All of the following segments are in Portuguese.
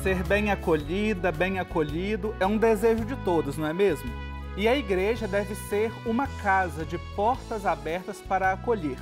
Ser bem acolhida, bem acolhido é um desejo de todos, não é mesmo? E a igreja deve ser uma casa de portas abertas para acolher.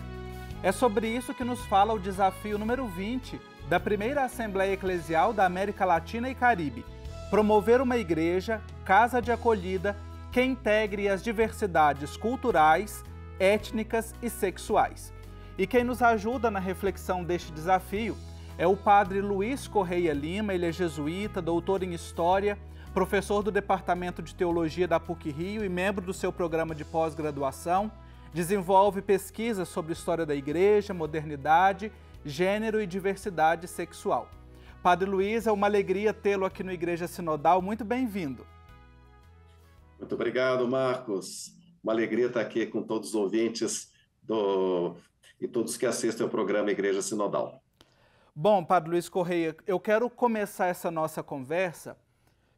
É sobre isso que nos fala o desafio número 20 da primeira Assembleia Eclesial da América Latina e Caribe: promover uma igreja, casa de acolhida, que integre as diversidades culturais, étnicas e sexuais. E quem nos ajuda na reflexão deste desafio é o padre Luiz Correia Lima. Ele é jesuíta, doutor em História, professor do Departamento de Teologia da PUC-Rio e membro do seu programa de pós-graduação. Desenvolve pesquisas sobre história da igreja, modernidade, gênero e diversidade sexual. Padre Luiz, é uma alegria tê-lo aqui no Igreja Sinodal. Muito bem-vindo. Muito obrigado, Marcos. Uma alegria estar aqui com todos os ouvintes e todos que assistem ao programa Igreja Sinodal. Bom, Padre Luiz Correia, eu quero começar essa nossa conversa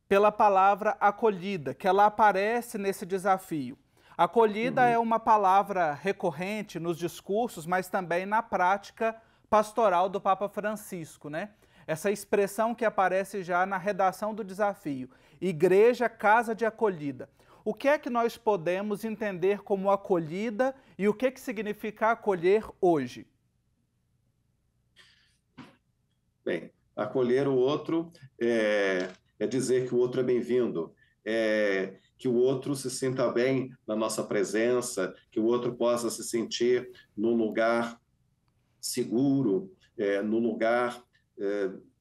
pela palavra acolhida, que ela aparece nesse desafio. Acolhida é uma palavra recorrente nos discursos, mas também na prática pastoral do Papa Francisco, né? Essa expressão que aparece já na redação do desafio: Igreja, casa de acolhida. O que é que nós podemos entender como acolhida e o que significa acolher hoje? Bem, acolher o outro é dizer que o outro é bem-vindo, que o outro se sinta bem na nossa presença, que o outro possa se sentir num lugar seguro, num lugar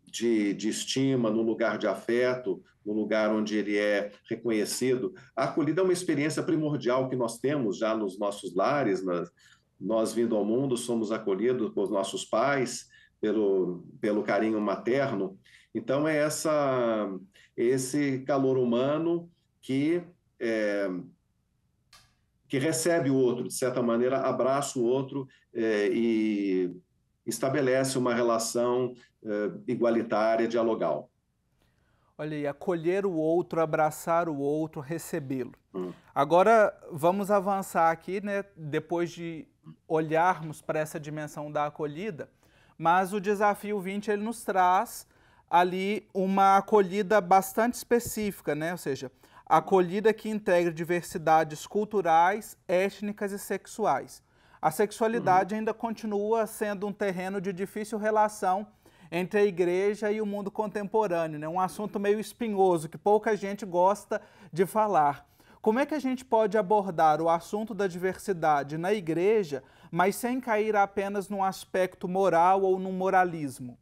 de estima, num lugar de afeto, num lugar onde ele é reconhecido. A acolhida é uma experiência primordial que nós temos já nos nossos lares. Nós, vindo ao mundo, somos acolhidos por nossos pais, pelo carinho materno. Então, é esse calor humano que recebe o outro, de certa maneira, abraça o outro e estabelece uma relação igualitária, dialogal. Olha aí, acolher o outro, abraçar o outro, recebê-lo. Agora, vamos avançar aqui, né, depois de olharmos para essa dimensão da acolhida, mas o desafio 20 ele nos traz ali uma acolhida bastante específica, né? Ou seja, acolhida que integra diversidades culturais, étnicas e sexuais. A sexualidade ainda continua sendo um terreno de difícil relação entre a igreja e o mundo contemporâneo, né? Um assunto meio espinhoso que pouca gente gosta de falar. Como é que a gente pode abordar o assunto da diversidade na igreja, mas sem cair apenas num aspecto moral ou num moralismo?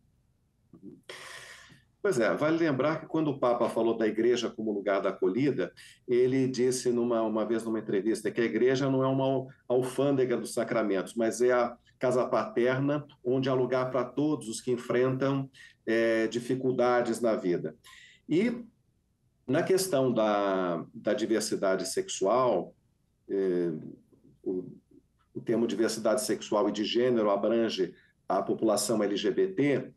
Pois é, vale lembrar que quando o Papa falou da igreja como lugar da acolhida, ele disse uma vez numa entrevista que a igreja não é uma alfândega dos sacramentos, mas é a casa paterna onde há lugar para todos os que enfrentam dificuldades na vida. E na questão da diversidade sexual, o termo diversidade sexual e de gênero abrange a população LGBT.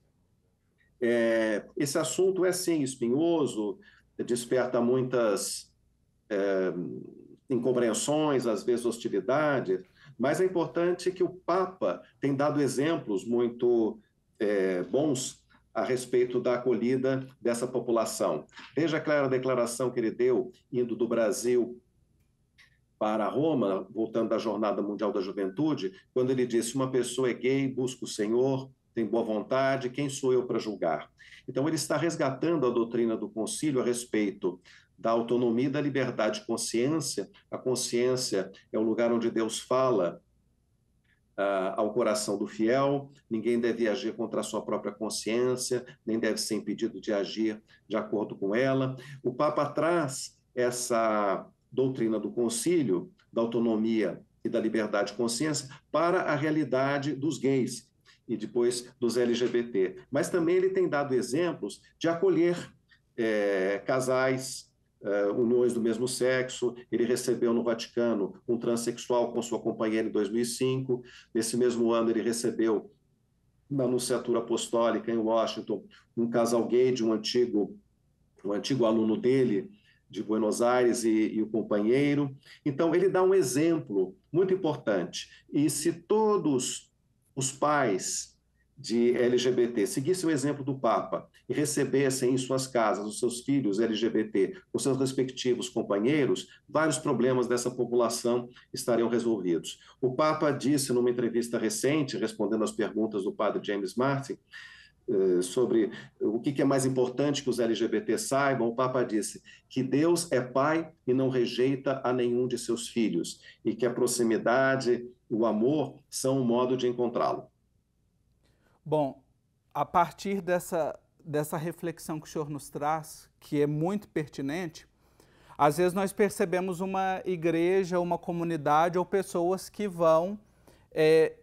Esse assunto é, sim, espinhoso, desperta muitas incompreensões, às vezes hostilidade, mas é importante que o Papa tem dado exemplos muito bons a respeito da acolhida dessa população. Desde a clara declaração que ele deu, indo do Brasil para Roma, voltando da Jornada Mundial da Juventude, quando ele disse: uma pessoa é gay, busca o Senhor, tem boa vontade, quem sou eu para julgar? Então, ele está resgatando a doutrina do concílio a respeito da autonomia e da liberdade de consciência. A consciência é o lugar onde Deus fala ao coração do fiel. Ninguém deve agir contra a sua própria consciência, nem deve ser impedido de agir de acordo com ela. O Papa traz essa doutrina do concílio, da autonomia e da liberdade de consciência, para a realidade dos gays e depois dos LGBT. Mas também ele tem dado exemplos de acolher casais, uniões do mesmo sexo. Ele recebeu no Vaticano um transexual com sua companheira em 2005. Nesse mesmo ano, ele recebeu na Nunciatura Apostólica, em Washington, um casal gay de um antigo aluno dele, de Buenos Aires, e o companheiro. Então, ele dá um exemplo muito importante. E se todos os pais de LGBT seguissem o exemplo do Papa e recebessem em suas casas os seus filhos LGBT, os seus respectivos companheiros, vários problemas dessa população estariam resolvidos. O Papa disse numa entrevista recente, respondendo às perguntas do padre James Martin, sobre o que é mais importante que os LGBT saibam, o Papa disse que Deus é pai e não rejeita a nenhum de seus filhos, e que a proximidade, o amor, são um modo de encontrá-lo. Bom, a partir dessa reflexão que o senhor nos traz, que é muito pertinente, às vezes nós percebemos uma igreja, uma comunidade ou pessoas que vão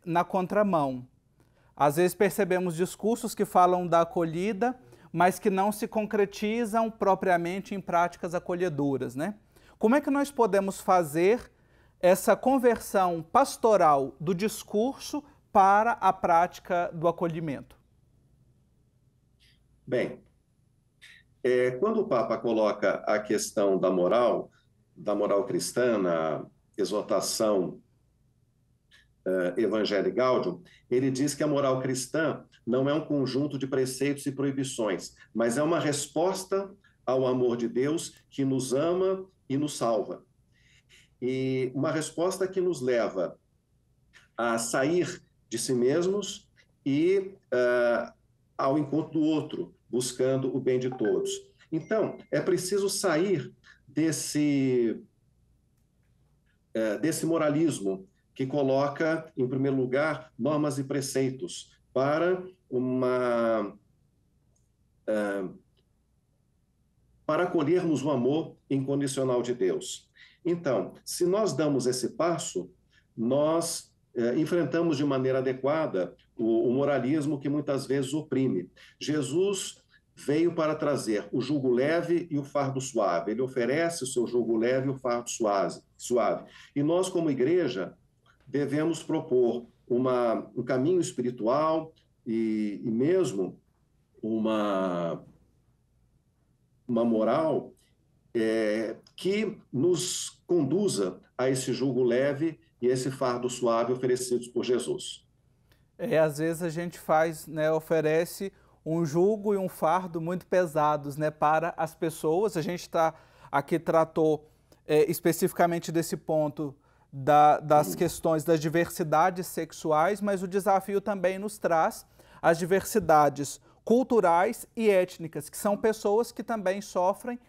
na contramão. Às vezes percebemos discursos que falam da acolhida, mas que não se concretizam propriamente em práticas acolhedoras, né? Como é que nós podemos fazer essa conversão pastoral do discurso para a prática do acolhimento? Bem, quando o Papa coloca a questão da moral cristã, na exortação Evangelii Gaudium, ele diz que a moral cristã não é um conjunto de preceitos e proibições, mas é uma resposta ao amor de Deus que nos ama e nos salva. E uma resposta que nos leva a sair de si mesmos e ao encontro do outro, buscando o bem de todos. Então, é preciso sair desse moralismo que coloca, em primeiro lugar, normas e preceitos para acolhermos o amor incondicional de Deus. Então, se nós damos esse passo, nós enfrentamos de maneira adequada o moralismo que muitas vezes oprime. Jesus veio para trazer o jugo leve e o fardo suave. Ele oferece o seu jugo leve e o fardo suave. E nós, como igreja, devemos propor um caminho espiritual e mesmo uma moral que nos conduza a esse jugo leve e esse fardo suave oferecidos por Jesus. Às vezes a gente oferece um jugo e um fardo muito pesados, para as pessoas. A gente aqui tratou especificamente desse ponto das questões das diversidades sexuais, mas o desafio também nos traz as diversidades culturais e étnicas, que são pessoas que também sofrem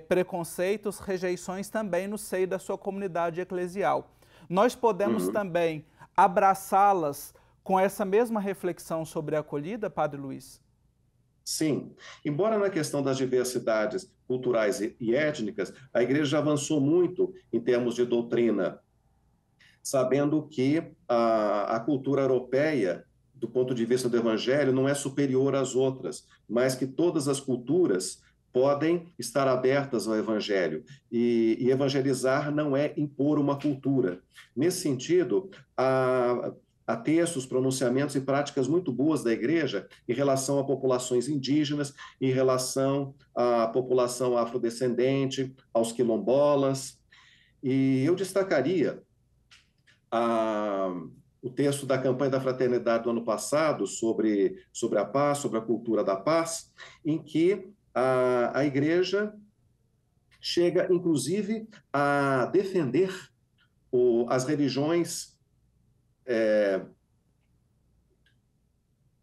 preconceitos, rejeições também no seio da sua comunidade eclesial. Nós podemos também abraçá-las com essa mesma reflexão sobre a acolhida, Padre Luiz? Sim. Embora na questão das diversidades culturais e étnicas, a Igreja já avançou muito em termos de doutrina, sabendo que a cultura europeia, do ponto de vista do Evangelho, não é superior às outras, mas que todas as culturas podem estar abertas ao Evangelho. E evangelizar não é impor uma cultura. Nesse sentido, há textos, pronunciamentos e práticas muito boas da Igreja em relação a populações indígenas, em relação à população afrodescendente, aos quilombolas. E eu destacaria o texto da campanha da Fraternidade do ano passado sobre a paz, sobre a cultura da paz, em que a Igreja chega, inclusive, a defender as religiões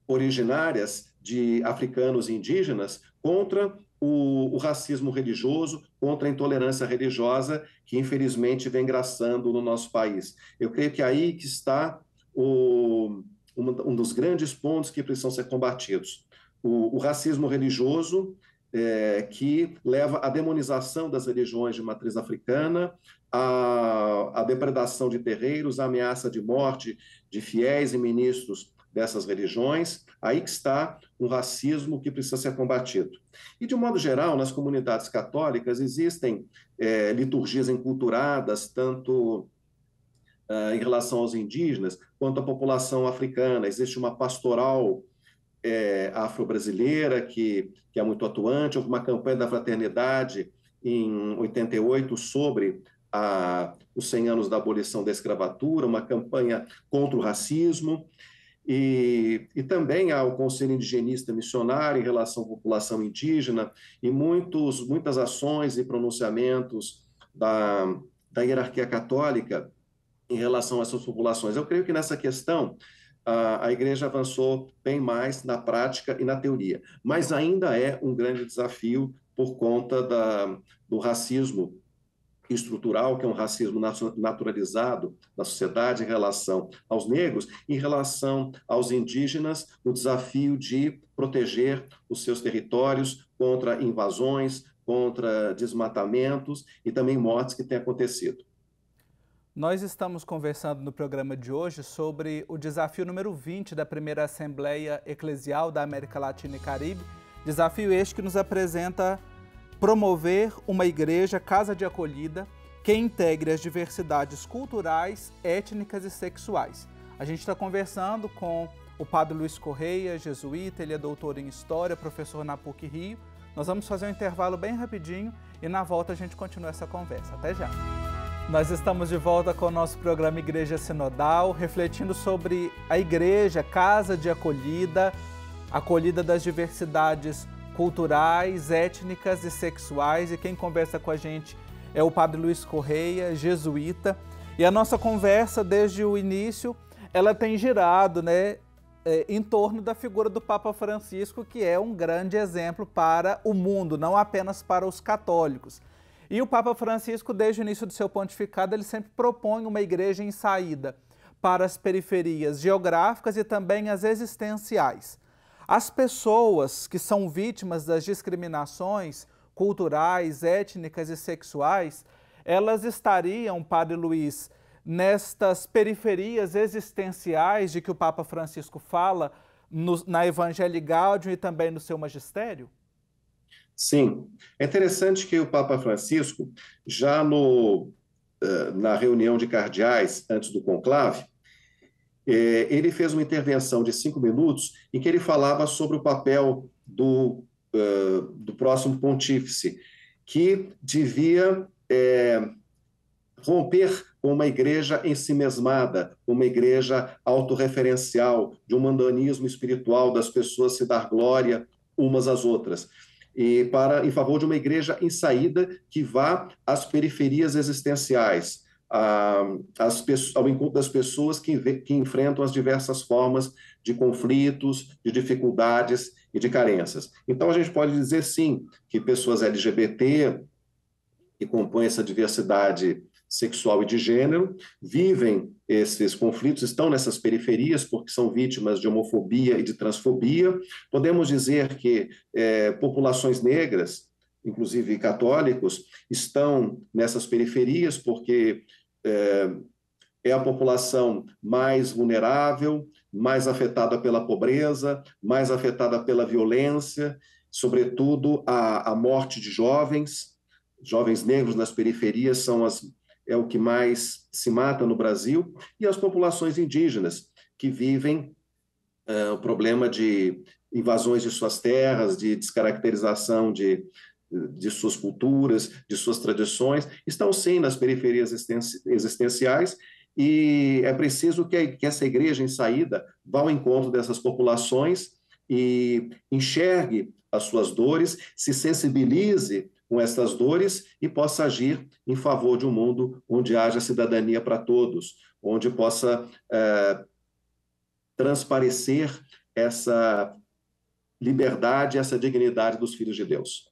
originárias de africanos e indígenas contra o racismo religioso, contra a intolerância religiosa que, infelizmente, vem graçando no nosso país. Eu creio que aí que está um dos grandes pontos que precisam ser combatidos. O racismo religioso que leva à demonização das religiões de matriz africana, à depredação de terreiros, à ameaça de morte de fiéis e ministros dessas religiões. Aí que está um racismo que precisa ser combatido. E, de um modo geral, nas comunidades católicas existem liturgias enculturadas, tanto em relação aos indígenas, quanto à população africana. Existe uma pastoral afro-brasileira que é muito atuante. Houve uma campanha da Fraternidade em 88 sobre os 100 anos da abolição da escravatura, uma campanha contra o racismo. E também há o Conselho Indigenista Missionário em relação à população indígena e muitas ações e pronunciamentos da hierarquia católica em relação a essas populações. Eu creio que nessa questão a igreja avançou bem mais na prática e na teoria, mas ainda é um grande desafio por conta do racismo estrutural, que é um racismo naturalizado na sociedade em relação aos negros, em relação aos indígenas, o desafio de proteger os seus territórios contra invasões, contra desmatamentos e também mortes que têm acontecido. Nós estamos conversando no programa de hoje sobre o desafio número 20 da primeira Assembleia Eclesial da América Latina e Caribe, desafio este que nos apresenta promover uma igreja casa de acolhida que integre as diversidades culturais, étnicas e sexuais. A gente está conversando com o padre Luiz Correia, jesuíta, ele é doutor em História, professor na PUC-Rio. Nós vamos fazer um intervalo bem rapidinho e na volta a gente continua essa conversa. Até já! Nós estamos de volta com o nosso programa Igreja Sinodal, refletindo sobre a igreja, casa de acolhida, acolhida das diversidades culturais, étnicas e sexuais. E quem conversa com a gente é o padre Luiz Correia, jesuíta. E a nossa conversa, desde o início, ela tem girado, em torno da figura do Papa Francisco, que é um grande exemplo para o mundo, não apenas para os católicos. E o Papa Francisco, desde o início do seu pontificado, ele sempre propõe uma igreja em saída para as periferias geográficas e também as existenciais. As pessoas que são vítimas das discriminações culturais, étnicas e sexuais, elas estariam, Padre Luiz, nestas periferias existenciais de que o Papa Francisco fala na Evangelii Gaudium e também no seu magistério? Sim, é interessante que o Papa Francisco, já na reunião de cardeais, antes do conclave, ele fez uma intervenção de 5 minutos em que ele falava sobre o papel do próximo pontífice, que devia romper com uma igreja ensimesmada, uma igreja autorreferencial, de um mundanismo espiritual das pessoas se dar glória umas às outras. E em favor de uma igreja em saída que vá às periferias existenciais, ao encontro das pessoas que enfrentam as diversas formas de conflitos, de dificuldades e de carências. Então, a gente pode dizer, sim, que pessoas LGBT, que compõem essa diversidade sexual e de gênero, vivem esses conflitos, estão nessas periferias porque são vítimas de homofobia e de transfobia. Podemos dizer que populações negras, inclusive católicos, estão nessas periferias porque é a população mais vulnerável, mais afetada pela pobreza, mais afetada pela violência, sobretudo a morte de jovens negros nas periferias é o que mais se mata no Brasil, e as populações indígenas, que vivem o problema de invasões de suas terras, de descaracterização de suas culturas, de suas tradições, estão sim nas periferias existenciais, e é preciso que essa igreja em saída vá ao encontro dessas populações e enxergue as suas dores, se sensibilize com essas dores e possa agir em favor de um mundo onde haja cidadania para todos, onde possa transparecer essa liberdade, essa dignidade dos filhos de Deus.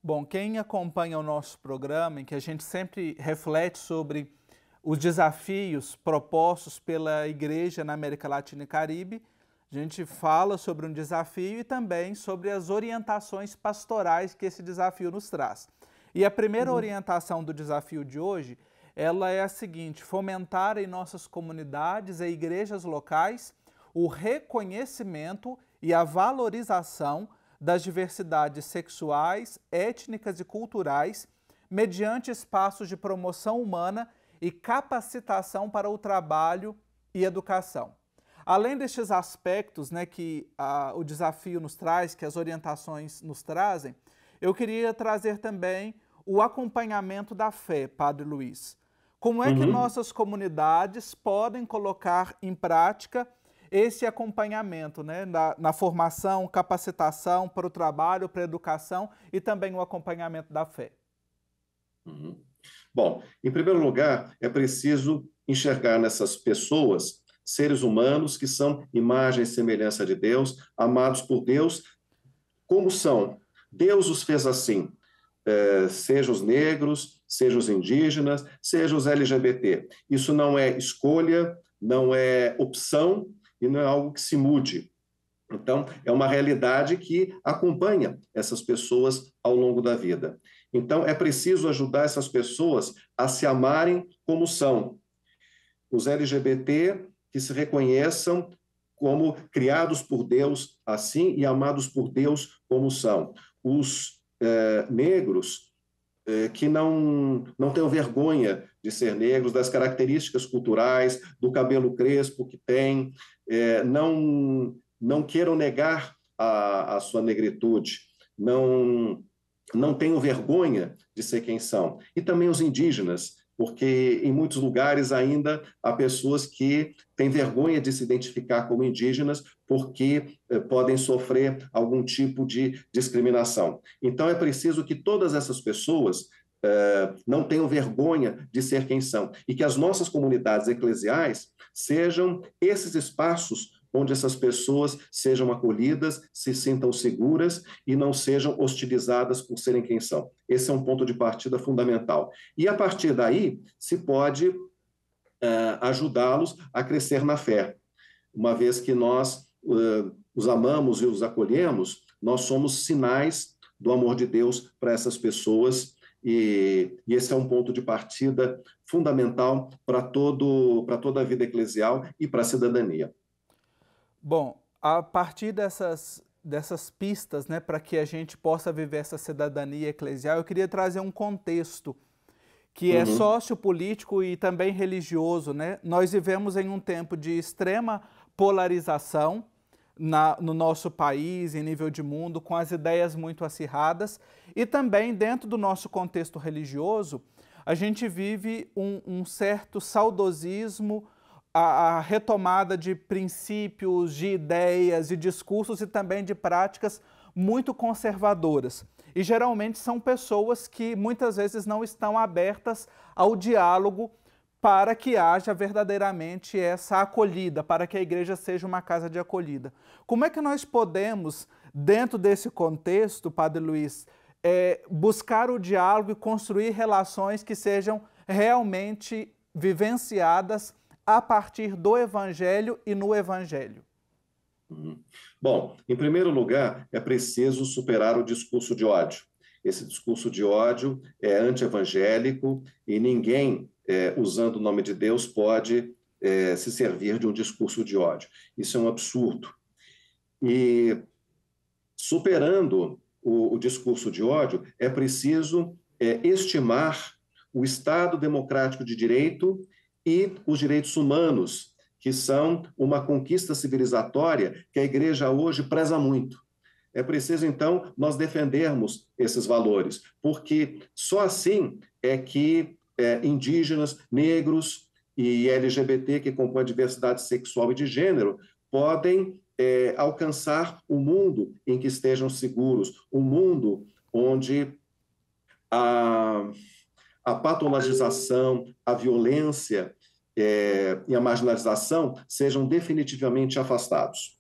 Bom, quem acompanha o nosso programa, em que a gente sempre reflete sobre os desafios propostos pela Igreja na América Latina e Caribe, a gente fala sobre um desafio e também sobre as orientações pastorais que esse desafio nos traz. E a primeira orientação do desafio de hoje, ela é a seguinte: fomentar em nossas comunidades e igrejas locais o reconhecimento e a valorização das diversidades sexuais, étnicas e culturais, mediante espaços de promoção humana e capacitação para o trabalho e educação. Além destes aspectos que o desafio nos traz, que as orientações nos trazem, eu queria trazer também o acompanhamento da fé, Padre Luiz. Como é que nossas comunidades podem colocar em prática esse acompanhamento, né, na formação, capacitação para o trabalho, para a educação e também o acompanhamento da fé? Uhum. Bom, em primeiro lugar, é preciso enxergar nessas pessoas seres humanos que são imagem e semelhança de Deus, amados por Deus, como são. Deus os fez assim, seja os negros, seja os indígenas, seja os LGBT. Isso não é escolha, não é opção e não é algo que se mude. Então, é uma realidade que acompanha essas pessoas ao longo da vida. Então, é preciso ajudar essas pessoas a se amarem como são. Os LGBT que se reconheçam como criados por Deus assim e amados por Deus como são. Os negros que não tenham vergonha de ser negros, das características culturais, do cabelo crespo que tem, não queiram negar a sua negritude, não tenham vergonha de ser quem são. E também os indígenas, porque em muitos lugares ainda há pessoas que têm vergonha de se identificar como indígenas porque podem sofrer algum tipo de discriminação. Então é preciso que todas essas pessoas não tenham vergonha de ser quem são e que as nossas comunidades eclesiais sejam esses espaços onde essas pessoas sejam acolhidas, se sintam seguras e não sejam hostilizadas por serem quem são. Esse é um ponto de partida fundamental. E, a partir daí, se pode ajudá-los a crescer na fé. Uma vez que nós os amamos e os acolhemos, nós somos sinais do amor de Deus para essas pessoas e esse é um ponto de partida fundamental para toda a vida eclesial e para a cidadania. Bom, a partir dessas pistas, né, para que a gente possa viver essa cidadania eclesial, eu queria trazer um contexto que é sociopolítico e também religioso, né? Nós vivemos em um tempo de extrema polarização no nosso país, em nível de mundo, com as ideias muito acirradas, e também dentro do nosso contexto religioso, a gente vive um certo saudosismo, a retomada de princípios, de ideias, de discursos e também de práticas muito conservadoras. E geralmente são pessoas que muitas vezes não estão abertas ao diálogo para que haja verdadeiramente essa acolhida, para que a igreja seja uma casa de acolhida. Como é que nós podemos, dentro desse contexto, Padre Luiz, buscar o diálogo e construir relações que sejam realmente vivenciadas a partir do Evangelho e no Evangelho? Bom, em primeiro lugar, é preciso superar o discurso de ódio. Esse discurso de ódio é anti-evangélico e ninguém, usando o nome de Deus, pode se servir de um discurso de ódio. Isso é um absurdo. E, superando o discurso de ódio, é preciso estimar o Estado democrático de direito e os direitos humanos, que são uma conquista civilizatória que a Igreja hoje preza muito. É preciso, então, nós defendermos esses valores, porque só assim é que indígenas, negros e LGBT, que compõem a diversidade sexual e de gênero, podem alcançar um mundo em que estejam seguros, um mundo onde a patologização, a violência e a marginalização sejam definitivamente afastados.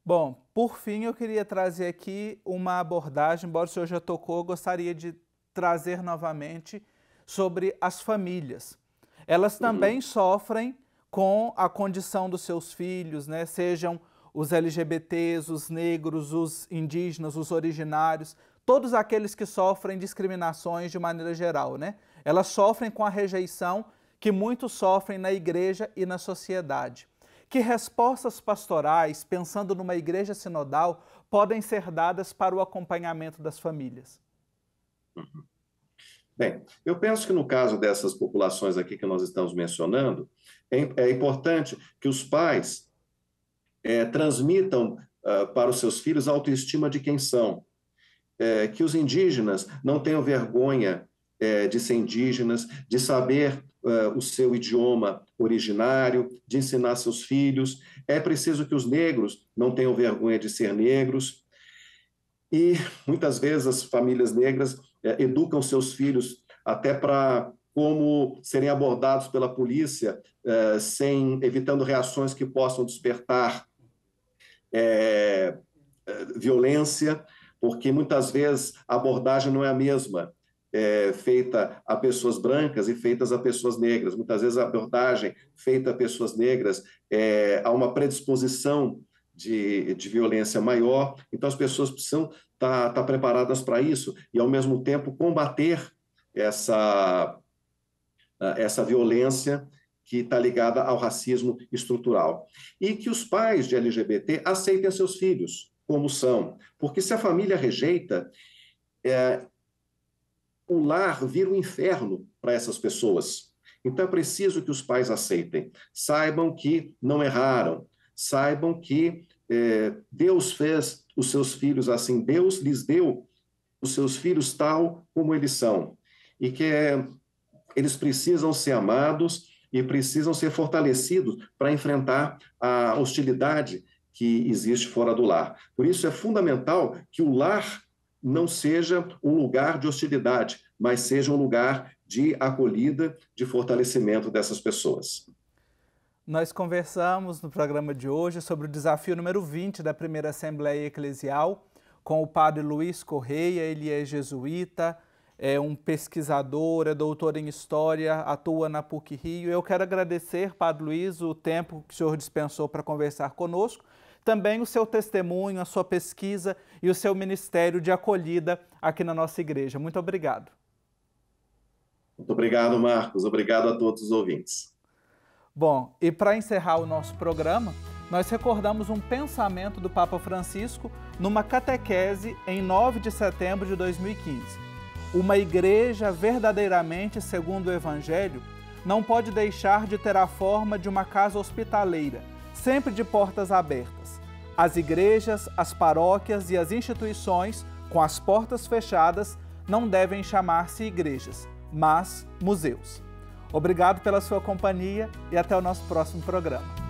Bom, por fim, eu queria trazer aqui uma abordagem, embora o senhor já tocou, eu gostaria de trazer novamente sobre as famílias. Elas também sofrem com a condição dos seus filhos, né? Sejam os LGBTs, os negros, os indígenas, os originários, todos aqueles que sofrem discriminações de maneira geral, né? Elas sofrem com a rejeição que muitos sofrem na igreja e na sociedade. Que respostas pastorais, pensando numa igreja sinodal, podem ser dadas para o acompanhamento das famílias? Bem, eu penso que no caso dessas populações aqui que nós estamos mencionando, é importante que os pais transmitam para os seus filhos a autoestima de quem são, que os indígenas não tenham vergonha de ser indígenas, de saber o seu idioma originário, de ensinar seus filhos. É preciso que os negros não tenham vergonha de ser negros. E muitas vezes as famílias negras educam seus filhos até para como serem abordados pela polícia, evitando reações que possam despertar violência, porque muitas vezes a abordagem não é a mesma, feita a pessoas brancas e feitas a pessoas negras. Muitas vezes a abordagem feita a pessoas negras há uma predisposição de violência maior, então as pessoas precisam estar preparadas para isso e, ao mesmo tempo, combater essa violência que está ligada ao racismo estrutural. E que os pais de LGBT aceitem seus filhos como são, porque se a família rejeita, o lar vira um inferno para essas pessoas. Então é preciso que os pais aceitem, saibam que não erraram, saibam que Deus fez os seus filhos assim, Deus lhes deu os seus filhos tal como eles são, e que eles precisam ser amados e precisam ser fortalecidos para enfrentar a hostilidade que existe fora do lar. Por isso é fundamental que o lar não seja um lugar de hostilidade, mas seja um lugar de acolhida, de fortalecimento dessas pessoas. Nós conversamos no programa de hoje sobre o desafio número 20 da primeira Assembleia Eclesial com o padre Luiz Correia. Ele é jesuíta, é um pesquisador, é doutor em História, atua na PUC-Rio. Eu quero agradecer, padre Luiz, o tempo que o senhor dispensou para conversar conosco, também o seu testemunho, a sua pesquisa e o seu ministério de acolhida aqui na nossa igreja. Muito obrigado. Muito obrigado, Marcos. Obrigado a todos os ouvintes. Bom, e para encerrar o nosso programa, nós recordamos um pensamento do Papa Francisco numa catequese em 9 de setembro de 2015. Uma igreja verdadeiramente segundo o Evangelho não pode deixar de ter a forma de uma casa hospitaleira, sempre de portas abertas. As igrejas, as paróquias e as instituições com as portas fechadas não devem chamar-se igrejas, mas museus. Obrigado pela sua companhia e até o nosso próximo programa.